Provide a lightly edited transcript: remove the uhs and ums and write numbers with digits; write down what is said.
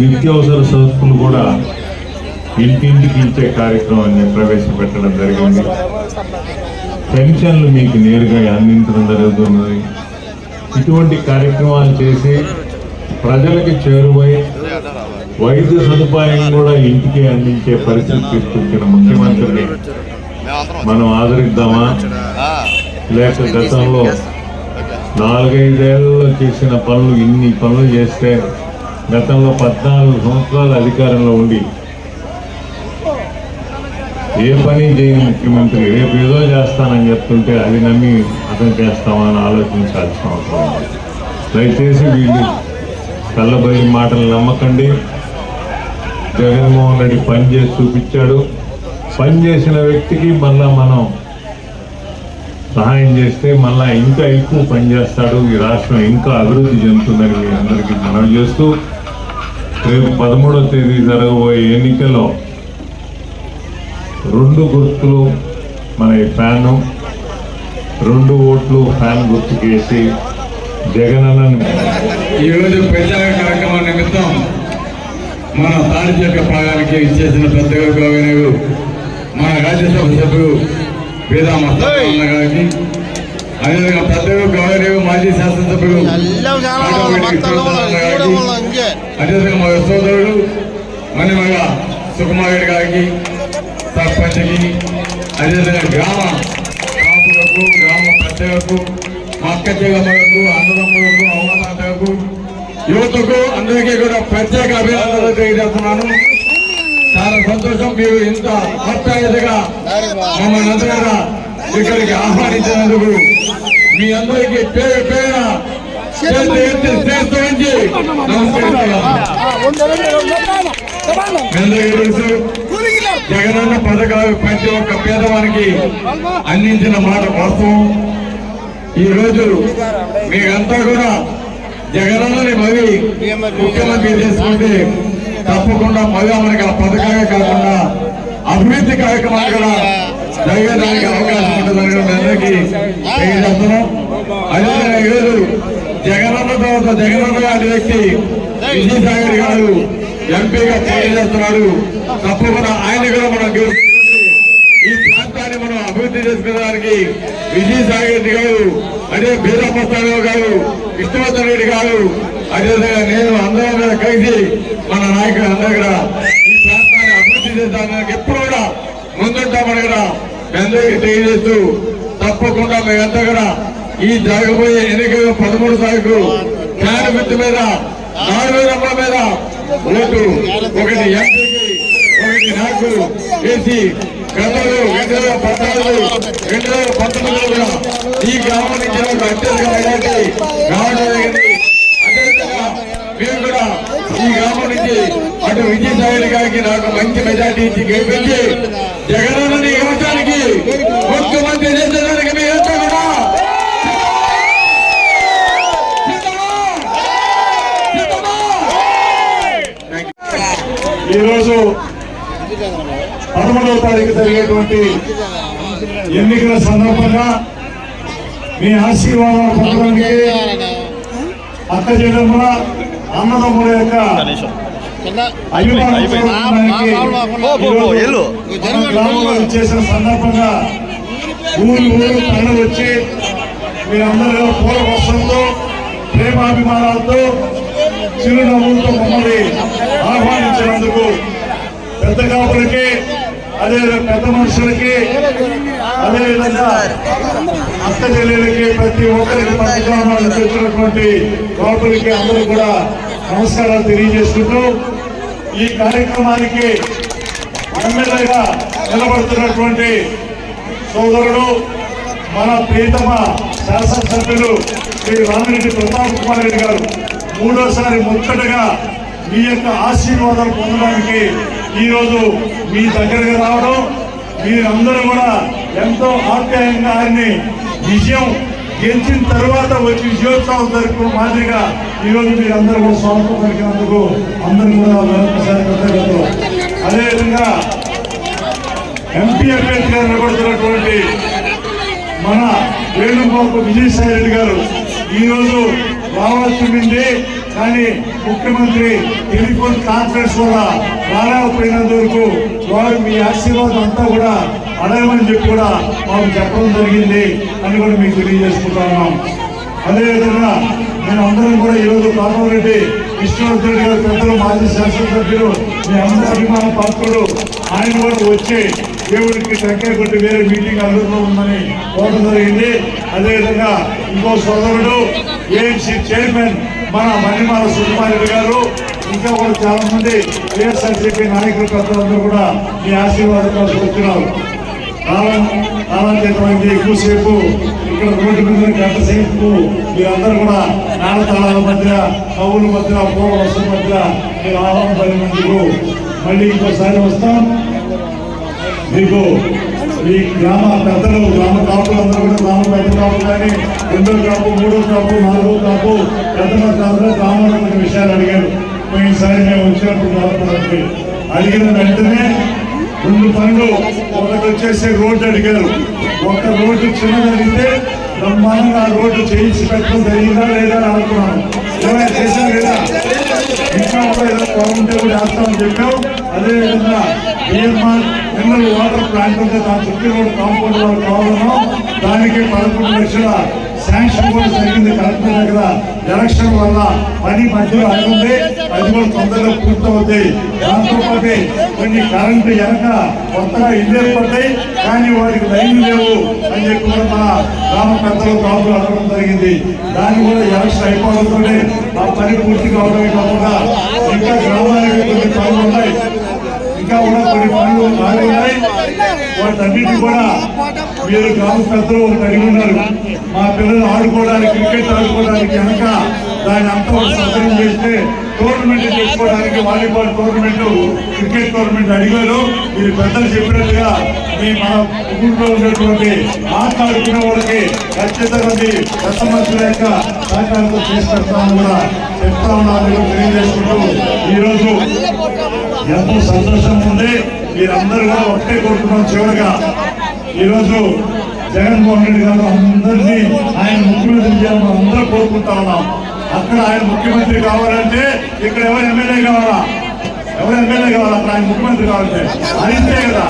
నిత్యావసర సరుకులు కూడా ఇంటింటికి ఇచ్చే కార్యక్రమాన్ని ప్రవేశపెట్టడం జరిగింది. పెన్షన్లు మీకు నేరుగా అందించడం జరుగుతున్నది. ఇటువంటి కార్యక్రమాలు చేసి ప్రజలకి చేరువై వైద్య సదుపాయం కూడా ఇంటికి అందించే పరిస్థితి తీసుకొచ్చిన ముఖ్యమంత్రిని మనం ఆదరిద్దామా, లేక గతంలో 4-5 ఏళ్లలో చేసిన పనులు ఇన్ని పనులు చేస్తే గతంలో 14 సంవత్సరాల అధికారంలో ఉండి ఏ పని చేయని ముఖ్యమంత్రి రేపు ఏదో చేస్తానని చెప్తుంటే అది నమ్మి అతను చేస్తామని ఆలోచించాల్సిన అవసరం ఉంది. దయచేసి వీళ్ళు కళ్ళబోయి మాటలు నమ్మకండి. జగన్మోహన్ రెడ్డి పని చేసి చూపించాడు. పని చేసిన వ్యక్తికి మళ్ళా మనం సహాయం చేస్తే మళ్ళా ఇంకా ఎక్కువ పని చేస్తాడు. ఈ రాష్ట్రం ఇంకా అభివృద్ధి చెందుతుందని మీ అందరికీ మనవి చేస్తూ, రేపు 13వ తేదీ జరగబోయే ఎన్నికల్లో 2 గుర్తులు మన ఫ్యాను, 2 ఓట్లు ఫ్యాన్ గుర్తుకేసి జగనన్నను ఈరోజు ప్రచార కార్యక్రమం నిమిత్తం మన తాడిచెక్క ప్రాంతానికి ఇచ్చేసిన పెద్దగా గౌరవనీయులు మన రాజ్యసభ సభ్యులు వేదామన్న గారికి, అదేవిధంగా పెద్దగా గౌరవనీయులు మాజీ శాసనసభ్యులు అదేవిధంగా మా సోదరుడు మణిమగ సుకుమార్ రెడ్డి గారికి, సర్పంచ్కి, అదేవిధంగా గ్రామ కాపులకు, గ్రామ పెద్దలకు, మా అక్క చెల్లెమ్మలకు, అన్నదమ్ములకు, అవమానాలకు, యువతకు అందరికీ కూడా ప్రత్యేక అభినందనలు తెలియజేస్తున్నాను. చాలా సంతోషం. మీరు ఇంత ఆప్యాయతగా మమ్మల్ని అందరూ ఇక్కడికి ఆహ్వానించినందుకు మీ అందరికీ పేరు పేరున జగనన్న పథకాలు ప్రతి ఒక్క పేదవానికి అందించిన మాట వాస్తవం. ఈ రోజు మీరంతా కూడా జగనన్నని మళ్ళీ ముఖ్యమంత్రి చేసుకుంటే తప్పకుండా మళ్ళీ మనకి ఆ పథకాలే కాకుండా అభివృద్ధి కార్యక్రమాలు కూడా జరగడానికి అవకాశం ఉంటుందని అందరికీ తెలియజేస్తున్నాం. అదేవిధంగా ఈరోజు జగనన్న తర్వాత జగనన్న గారి వ్యక్తి విజయసాగర్ గారు ఎంపీగా పోటీ చేస్తున్నాడు. తప్పకుండా ఆయన కూడా మనం గెలుచుకుంటే ఈ ప్రాంతాన్ని మనం అభివృద్ధి చేసుకోవడానికి విజయసాగర్ రెడ్డి గారు, అదే బీరప్పస్థారావు గారు, కృష్ణవర్ధన్ రెడ్డి గారు, అదేవిధంగా నేను అందరం మీద కలిసి మన నాయకులు అందరూ కూడా ఈ ప్రాంతాన్ని అభివృద్ధి చేస్తానికి ఎప్పుడు కూడా ముందుంటామని కూడా అందరికీ తెలియజేస్తూ, తప్పకుండా మేమంతా కూడా ఈ జరగబోయే ఎన్నికలు 13 తారీఖు ఫ్యాన్ గుర్తు మీద 4 రంగుల మీద ఓటు, 1 ఎంపీకి 1 నాకు వేసి గతంలో 2014, 2019 కూడా ఈ గ్రామం నుంచి ఒక అత్యధిక మెజార్టీ రావడం జరిగింది. అదేవిధంగా మేము కూడా ఈ గ్రామం నుంచి అటు విజయసాయి గారికి నాకు మంచి మెజార్టీ ఇచ్చి గెలిపించి జగనన్నని యువతానికి ముఖ్యమంత్రి చేసేదానికి మీరంతా కూడా ఈరోజు 13వ తారీఖు జరిగేటువంటి ఎన్నికల సందర్భంగా మీ ఆశీర్వాదాలు పొందడానికి అక్క చెల్లెమ్మల అన్నదమ్ముల యొక్క గ్రామంలో చేసిన సందర్భంగా ఊరు తరలి వచ్చి మీరందరూ పూల వర్షంతో ప్రేమాభిమానాలతో చిరునవ్వులతో మమ్మల్ని ఆహ్వానించినందుకు పెద్ద కాపులకి, అదే పెద్ద మనుషులకి, అదేవిధంగా అక్క చెల్లెలకి, ప్రతి ఒక్కరికి ప్రతి గ్రామాలకు తెచ్చినటువంటి కాపులకి అందరూ కూడా నమస్కారాలు తెలియజేసుకుంటూ, ఈ కార్యక్రమానికి ఎమ్మెల్యేగా నిలబడుతున్నటువంటి సోదరుడు మన ప్రియతమ శాసనసభ్యులు శ్రీ రామిరెడ్డి ప్రతాప్ కుమార్ రెడ్డి గారు 3వసారి ముచ్చటగా మీ యొక్క ఆశీర్వాదాలు పొందడానికి ఈరోజు మీ దగ్గరకు రావడం, మీరందరూ కూడా ఎంతో ఆప్యాయంగా ఆయన్ని విజయం గెలిచిన తర్వాత వచ్చి విజయోత్సవం జరుపుకున్న మాదిరిగా ఈరోజు మీరందరూ కూడా స్వాగతం పలికినందుకు అందరూ కూడా మరొకసారి కృతజ్ఞతలు. అదేవిధంగా ఎంపీ అభ్యర్థిగా నిలబడుతున్నటువంటి మన వేణుగోపాల్ విజయసాయి రెడ్డి గారు ఈరోజు రావాల్సింది, కానీ ముఖ్యమంత్రి టెలిఫోన్ కాన్ఫరెన్స్ వల్ల రాలేకపోయినందుకు వారు మీ ఆశీర్వాదం అంతా కూడా అడగమని చెప్పి కూడా మాకు చెప్పడం జరిగింది అని కూడా మీకు తెలియజేసుకుంటా ఉన్నాం. అదేవిధంగా మేము అందరం కూడా ఈరోజు కామారెడ్డి విష్ణువర్ధన్ రెడ్డి గారు పెద్దలు మాజీ శాసనసభ్యులు మీ అందరి అభిమాన పాత్రుడు ఆయన కూడా వచ్చి దేవుడికి టెంకాయ కొట్టి వేరే మీటింగ్ అందులో ఉందని కోరడం జరిగింది. అదేవిధంగా ఇంకో సోదరుడు ఏఎంసీ చైర్మన్ మన మణిమాల సుకుమారెడ్డి గారు ఇంకా కూడా చాలా మంది వైఎస్ఆర్సీపీ నాయకులు పెద్దలందరూ కూడా మీ ఆశీర్వాదం కోసం వచ్చినారు. కాలాతీతమైంది ఎక్కువసేపు ఇక్కడ రోడ్డు మీద గంట సేపు మీరందరూ కూడా నాణతాళాల మధ్య కవుల మధ్య పూల వర్షం మధ్య మీరు ఆహ్వానం పడినందుకు మళ్ళీ ఇంకోసారి వస్తాం. మీకు ఈ గ్రామ పెద్దలు గ్రామ కాపులందరూ కూడా గ్రామ పెద్ద కాపు కానీ 2వ కాపు 3వ కాపు 4వ కాపు పెద్దల కాపులో గ్రామంలో కొన్ని విషయాలు అడిగారు. పోయినసారి మేము వచ్చినప్పుడు కాపులకి అడిగిన వెంటనే 2 పనులు, ఒకటి వచ్చేసి రోడ్డు అడిగారు. ఒక రోడ్డు చిన్నది అడిగితే బ్రహ్మాండంగా ఆ రోడ్డు చేయించి పెట్టడం జరిగిందా లేదా అని అనుకున్నాను. ఏమైనా చేశాం లేదా? ఇంకా కూడా ఏదో బాగుంటే కూడా వేస్తామని చెప్పాం. అదేవిధంగా బిఎంఆర్ మినరల్ వాటర్ ప్లాంట్ ఉంటే దాని చుట్టూ రోడ్డు కాంపౌండ్ వాళ్ళు కావాలన్నా దానికి 11 లక్షల శాంక్షన్ కూడా జరిగింది కలెక్టర్ దగ్గర. ఎలక్షన్ వల్ల పని మధ్యలో ఆగింది, అది కూడా తొందరగా పూర్తవుతాయి. దాంతోపాటు కొన్ని కరెంటు వెనక కొత్తగా ఇల్లు పడ్డాయి కానీ వాటికి లైన్లు లేవు అని చెప్పి కూడా మన గ్రామ పెద్దలు కాపులు అనడం జరిగింది. దాన్ని కూడా ఎలక్షన్ అయిపోవడంతోనే ఆ పని పూర్తి కావడమే కాకుండా ఇంకా గ్రామానికి కొన్ని పనులు ఉన్నాయి, ఇంకా కూడా కొన్ని పనులు బాగా ఉన్నాయి. వాటన్నిటి కూడా మీరు గ్రామ పెద్దలు ఒకటి అడిగి ఉన్నారు. మా పిల్లలు ఆడుకోవడానికి క్రికెట్ ఆడుకోవడానికి వెనక దాని అంతా సౌకర్యం చేస్తే టోర్నమెంట్ చేసుకోవడానికి వాలీబాల్ టోర్నమెంట్ క్రికెట్ టోర్నమెంట్ అడిగారు. మీరు పెద్దలు చెప్పినట్టుగా మీ మన ఊళ్ళో ఉన్నటువంటి ఆట ఆడుకునే వాళ్ళకి ఖచ్చితంగా పెద్ద మనుషుల యొక్క సహకారంతో తీసుకెళ్తామని కూడా చెప్తా ఉన్నాను తెలియజేసుకుంటూ ఈరోజు ఎంతో సంతోషంగా ఉంది. మీరందరూ కూడా ఒకటే కోరుతున్నాం. చివరిగా ఈరోజు జగన్మోహన్ రెడ్డి గారు అందరినీ ఆయన ముఖ్యమంత్రి చేయాలని అందరూ కోరుకుంటా ఉన్నాం. అక్కడ ఆయన ముఖ్యమంత్రి కావాలంటే ఇక్కడ ఎవరు ఎమ్మెల్యే కావాలా? ఎవరు ఎమ్మెల్యే కావాలా? అక్కడ ఆయన ముఖ్యమంత్రి కావాలంటే అదింతే కదా.